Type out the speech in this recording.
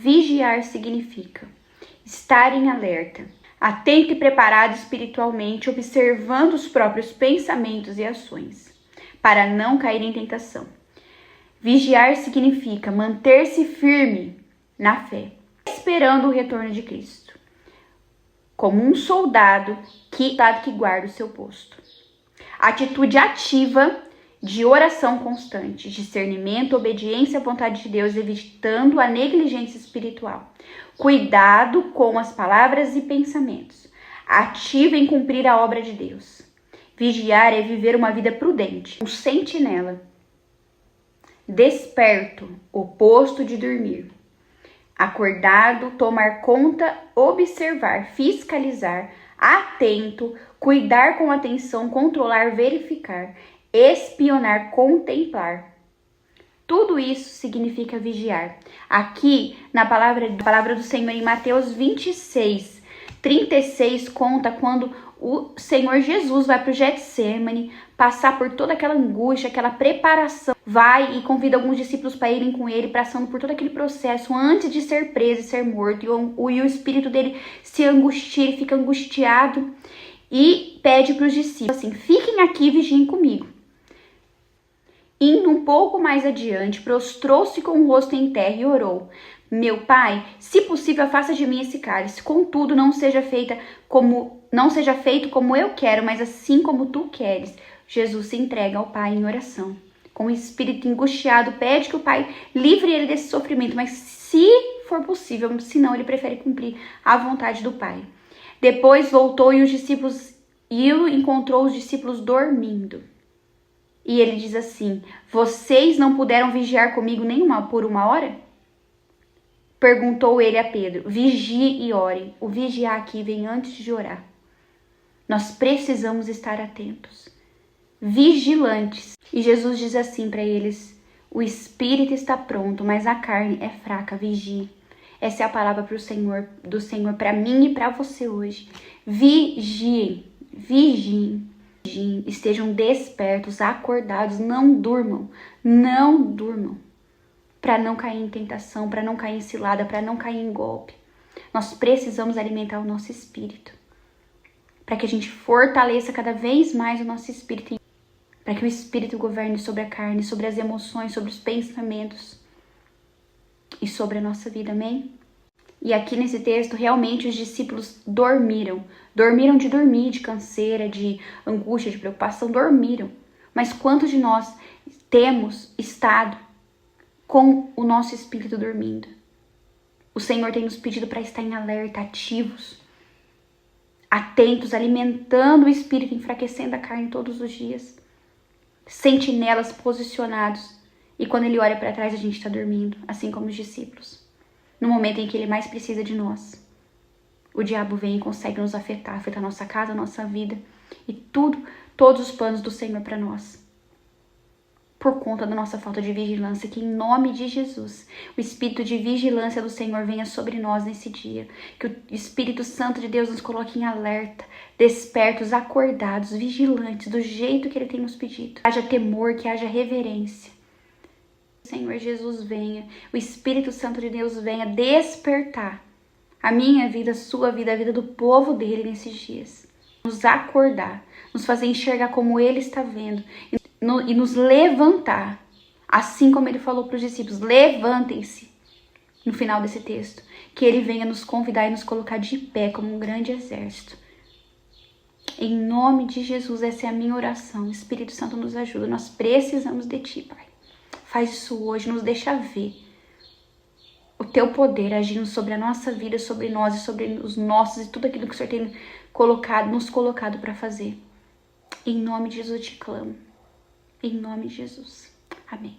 Vigiar significa estar em alerta, atento e preparado espiritualmente, observando os próprios pensamentos e ações, para não cair em tentação. Vigiar significa manter-se firme na fé, esperando o retorno de Cristo, como um soldado que guarda o seu posto. Atitude ativa de oração constante, discernimento, obediência à vontade de Deus, evitando a negligência espiritual. Cuidado com as palavras e pensamentos. Ativa em cumprir a obra de Deus. Vigiar é viver uma vida prudente, um sentinela. Desperto, oposto de dormir. Acordado, tomar conta, observar, fiscalizar, atento, cuidar com atenção, controlar, verificar, espionar, contemplar. Tudo isso significa vigiar. Aqui, na palavra do Senhor, em Mateus 26, 36, conta quando o Senhor Jesus vai para o Getsêmani, passar por toda aquela angústia, aquela preparação. Vai e convida alguns discípulos para irem com ele, passando por todo aquele processo antes de ser preso e ser morto. E o espírito dele se angustia, ele fica angustiado e pede para os discípulos assim: fiquem aqui e vigiem comigo. Indo um pouco mais adiante, prostrou-se com o rosto em terra e orou: meu Pai, se possível, afasta de mim esse cálice. Contudo, não seja feito como eu quero, mas assim como tu queres. Jesus se entrega ao Pai em oração. Com o espírito angustiado, pede que o Pai livre ele desse sofrimento, mas se for possível, senão ele prefere cumprir a vontade do Pai. Depois voltou e encontrou os discípulos dormindo. E ele diz assim: vocês não puderam vigiar comigo por uma hora? Perguntou ele a Pedro. Vigie e ore. O vigiar aqui vem antes de orar. Nós precisamos estar atentos, vigilantes. E Jesus diz assim para eles: o espírito está pronto, mas a carne é fraca. Vigie. Essa é a palavra do Senhor para mim e para você hoje. Vigiem, vigiem. Estejam despertos, acordados, não durmam, para não cair em tentação, para não cair em cilada, para não cair em golpe. Nós precisamos alimentar o nosso espírito, para que a gente fortaleça cada vez mais o nosso espírito, para que o espírito governe sobre a carne, sobre as emoções, sobre os pensamentos e sobre a nossa vida, amém? E aqui nesse texto, realmente os discípulos dormiram de dormir, de canseira, de angústia, de preocupação, dormiram. Mas quantos de nós temos estado com o nosso espírito dormindo? O Senhor tem nos pedido para estar em alerta, ativos, atentos, alimentando o espírito, enfraquecendo a carne todos os dias. Sentinelas posicionados. E quando Ele olha para trás, a gente está dormindo, assim como os discípulos. No momento em que Ele mais precisa de nós, o diabo vem e consegue nos afetar a nossa casa, a nossa vida e todos os planos do Senhor para nós. Por conta da nossa falta de vigilância, que em nome de Jesus, o espírito de vigilância do Senhor venha sobre nós nesse dia. Que o Espírito Santo de Deus nos coloque em alerta, despertos, acordados, vigilantes, do jeito que Ele tem nos pedido. Que haja temor, que haja reverência. O Senhor Jesus venha, o Espírito Santo de Deus venha despertar a minha vida, a sua vida, a vida do povo dele nesses dias. Nos acordar, nos fazer enxergar como Ele está vendo e nos levantar, assim como Ele falou para os discípulos: levantem-se, no final desse texto. Que Ele venha nos convidar e nos colocar de pé como um grande exército. Em nome de Jesus, essa é a minha oração. O Espírito Santo nos ajuda, nós precisamos de Ti, Pai. Faz isso hoje, nos deixa ver o Teu poder agindo sobre a nossa vida, sobre nós e sobre os nossos e tudo aquilo que o Senhor tem nos colocado para fazer. Em nome de Jesus eu te clamo. Em nome de Jesus. Amém.